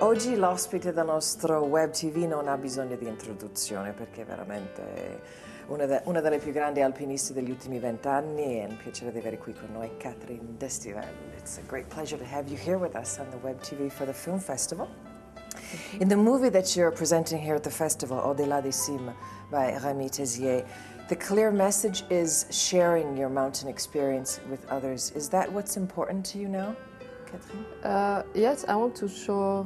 Oggi l'ospite del nostro web TV non ha bisogno di introduzione perché è veramente una delle più grandi alpinisti degli ultimi 20 anni e è un piacere di avere qui con noi Catherine Destivelle. It's a great pleasure to have you here with us on the web TV for the film festival. In the movie that you're presenting here at the festival, Au-delà des cimes, by Rémi Tézier, the clear message is sharing your mountain experience with others. Is that what's important to you now, Catherine? Yes, I want to show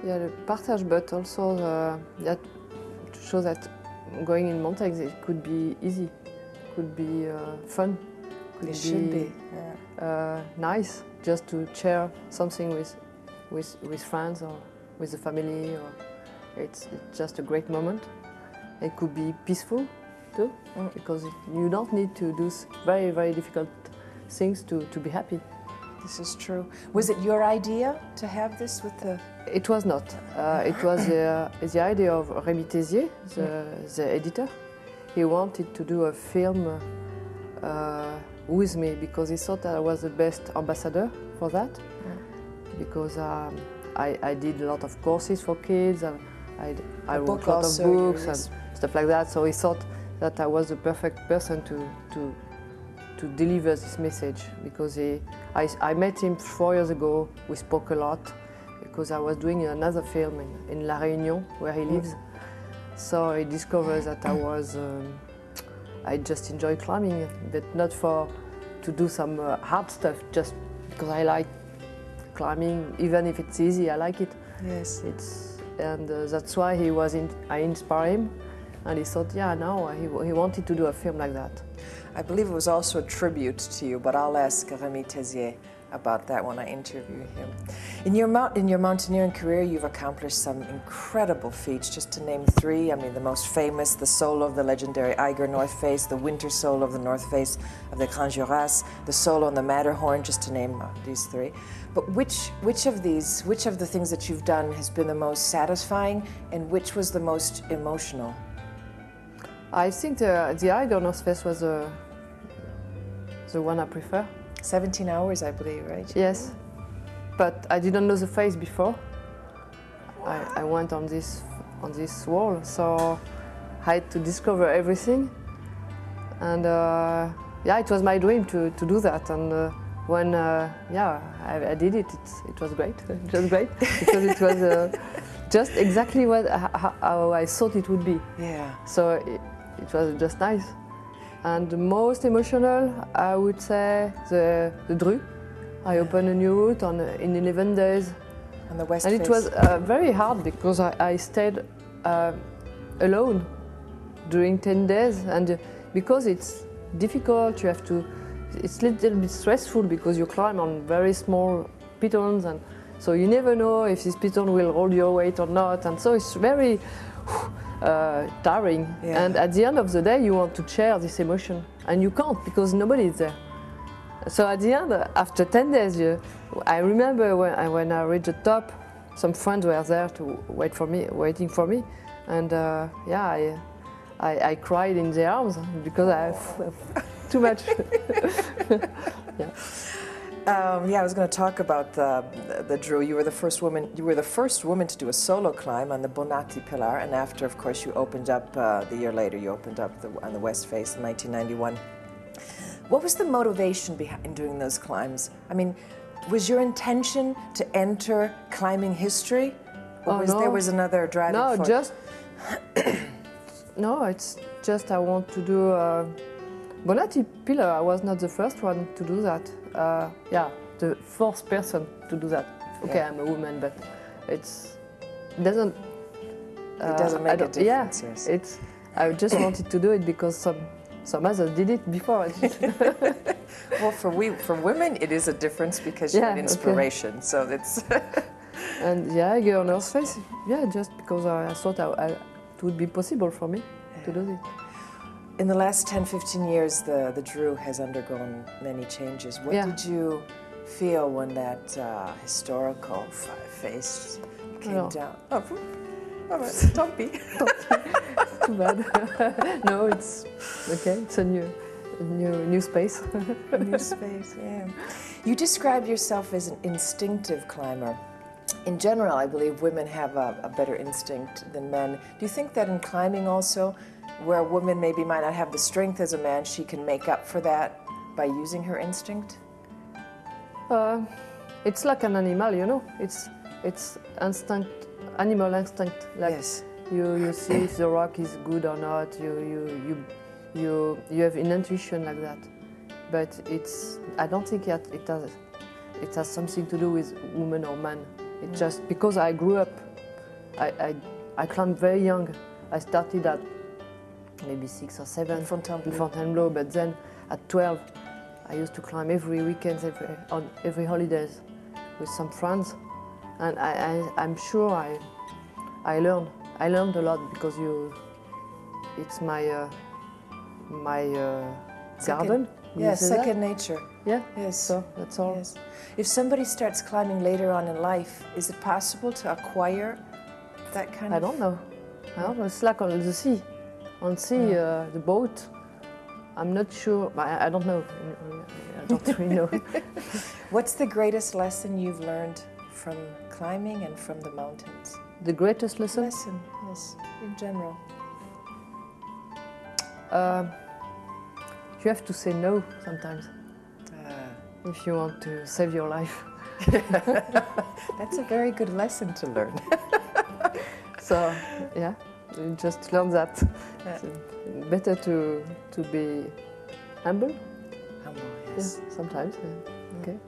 the partage, but also to show that going in mountains it could be easy, could be fun, could should be. Nice just to share something with friends or with the family, or it's just a great moment. It could be peaceful too, because you don't need to do very, very difficult things to be happy. This is true. Was it your idea to have this with the... It was not. It was the idea of Rémi Tézier, the editor. He wanted to do a film with me because he thought I was the best ambassador for that. Because I did a lot of courses for kids, and I wrote a lot of books and stuff like that. So he thought that I was the perfect person to deliver this message, because I met him 4 years ago. We spoke a lot because I was doing another film in La Réunion, where he lives. So he discovered that I just enjoy climbing, but not to do some hard stuff, just because I like climbing. Even if it's easy, I like it. Yes. And that's why I inspired him, and he thought, yeah, now he wanted to do a film like that. I believe it was also a tribute to you, but I'll ask Rémi Tézier about that when I interview him. In your mountaineering career, you've accomplished some incredible feats. Just to name 3, I mean, the most famous, the solo of the legendary Eiger North Face, the winter solo of the North Face of the Grand Juras, the solo on the Matterhorn, just to name these 3. But which of the things that you've done has been the most satisfying, and which was the most emotional? I think the Eiger North Face was the one I prefer. 17 hours, I believe, right? Yes, but I didn't know the face before. I went on this wall, so I had to discover everything. And yeah, it was my dream to do that. And when I did it, it was great. It was great because it was just exactly how I thought it would be. Yeah. So it was just nice. And the most emotional, I would say, the Dru. I opened a new route in 11 days. On the west and face. It was very hard because I stayed alone during 10 days. And because it's difficult, it's a little bit stressful because you climb on very small pitons, and so you never know if this piton will hold your weight or not. And so it's very tiring, and at the end of the day you want to share this emotion and you can't because nobody is there. So at the end, after 10 days, I remember when I reached the top, some friends were there to waiting for me, and yeah, I cried in their arms because I have too much. Yeah. Yeah, I was going to talk about the Dru. You were the first woman. You were the first woman to do a solo climb on the Bonatti Pillar, and after, of course, you opened up the year later. You opened up on the West Face in 1991. What was the motivation behind doing those climbs? I mean, was your intention to enter climbing history, or there was another driving force? No, it's just I want to do Bonatti Pillar. I was not the first one to do that. Yeah, the fourth person to do that. Okay, yeah. I'm a woman, but it doesn't make a difference. Yeah, yes. I just wanted to do it because some others did it before. Well, for women, it is a difference because you're an inspiration. Okay. So that's. And yeah, I go on North Face. Yeah, just because I thought it would be possible for me to do it. In the last 10, 15 years, the Dru has undergone many changes. What did you feel when that historical face came down? Oh, don't be. Too bad. No, it's okay. It's a new space. A new space, yeah. You describe yourself as an instinctive climber. In general, I believe women have a better instinct than men. Do you think that in climbing also, where a woman maybe might not have the strength as a man, she can make up for that by using her instinct? It's like an animal, you know. It's instinct, animal instinct. Like Yes. you see if the rock is good or not. You have an intuition like that. But I don't think it has something to do with woman or man. It's just because I grew up, I climbed very young. I started at maybe 6 or 7 In Fontainebleau. in Fontainebleau, but then at 12, I used to climb every weekend, on every holidays with some friends, and I'm sure I learned a lot because it's my garden. Yes, second nature. Yeah. Yes. So that's all. Yes. If somebody starts climbing later on in life, is it possible to acquire that kind I of? don't know. I don't know. It's like on the sea. On sea, the boat. I'm not sure. I don't know. I don't really know. What's the greatest lesson you've learned from climbing and from the mountains? The greatest lesson? Lesson, yes, in general. You have to say no sometimes if you want to save your life. That's a very good lesson to learn. So, yeah, you just learn that. Yeah. So better to be humble. Humble, yes. Yeah, sometimes. Yeah. Okay.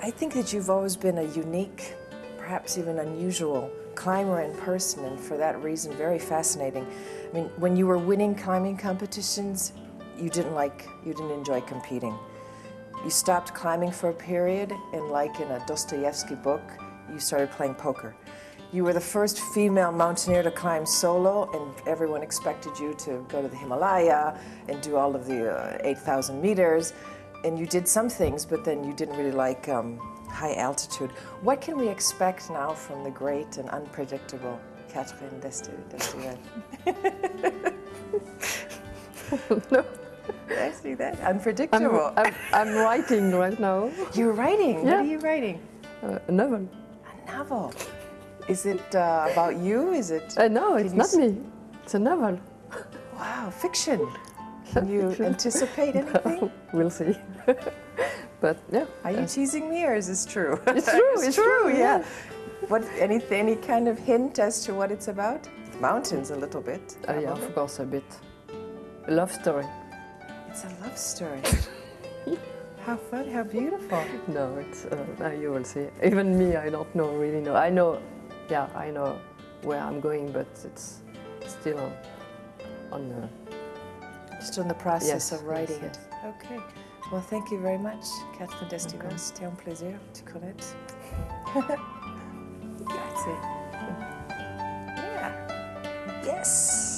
I think that you've always been a unique, perhaps even unusual climber in person, and for that reason, very fascinating. I mean, when you were winning climbing competitions, you didn't enjoy competing. You stopped climbing for a period, and like in a Dostoevsky book, you started playing poker. You were the first female mountaineer to climb solo, and everyone expected you to go to the Himalaya and do all of the 8,000 meters. And you did some things, but then you didn't really like high altitude. What can we expect now from the great and unpredictable Catherine Destivelle? No. I see that. Unpredictable. I'm writing right now. You're writing? Yeah. What are you writing? A novel. A novel. Is it about you? Is it? No, it's not me. It's a novel. Wow, fiction. Can you anticipate anything? We'll see. But yeah. Are you teasing me, or is this true? It's true. It's true. Yeah. What? Any kind of hint as to what it's about? Mountains, a little bit. Yeah, of course, a bit. A love story. It's a love story. How fun! How beautiful. No, it's you will see. Even me, I don't really know. I know where I'm going, but it's still on. Still in the process Yes, of writing yes, it. Okay. Well, thank you very much, Catherine Destivelle. C'était un plaisir de te connaître. Grazie. Yeah. Yes.